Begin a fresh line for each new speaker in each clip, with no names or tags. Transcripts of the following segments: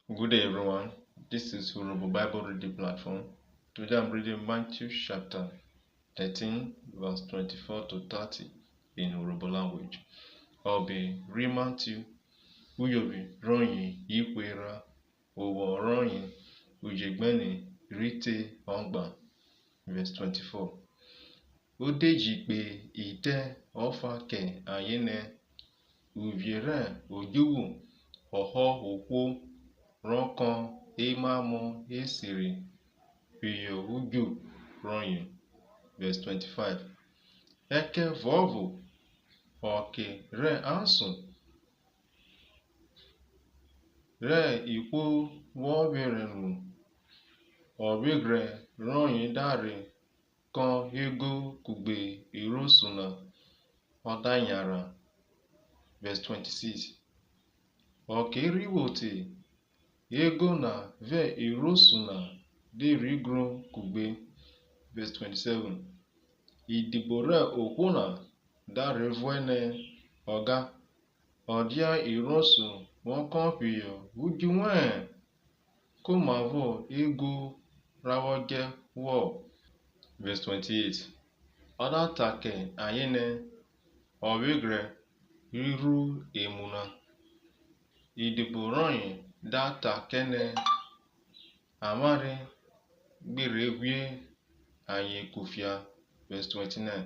Good day, everyone. This is Horrible Bible Reading Platform. Today I'm reading Matthew chapter 13, verse 24 to 30 in Horrible language. I'll be reading Matthew. Uyobi ronyi yikwera owo ronyi ujegbeni rite ongba. Verse 24. Odejikpe ite ofa ke ayene uviere ojuwu oho okwo Ronkan Emamu Esiri Piyo Uju Ronyu. Verse 25. Eke vovo Oke Re Ansun Re Ikwu Wovirenu Obigre Ronyu Dari Kon Ego Kugbe Irosuna Odanyara. Verse 26. Oke Riwote Ego na ve irosuna de rigro kugbe. Verse 27. Idibore okwuna da revuene oga. Odia irosu wonkan piyo ujuwen. Komavo ego rawoge wo. Verse 28. Oda take ayene obigre riru emuna. Idiboroyin data kene amari gbiregwie anye kufia. Verse 29.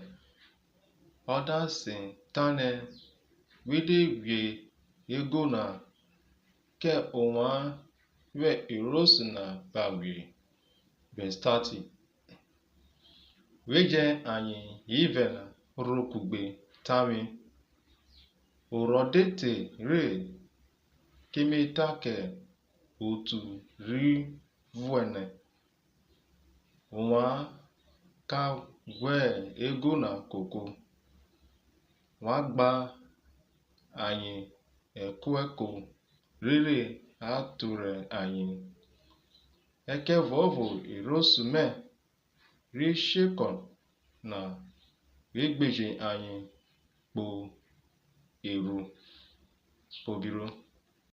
Others sin tane wide wie ego na ke onwa we irosu na bawi. Verse 30. Weje anye yivena rokugbe tami urodete re kimetake otu ri vuene nwa ka gwe ego na koko nwa gba anyị eko rere ature anyị eke vovo irosume ri shekon na egbeje anyị kpo eru pobiro.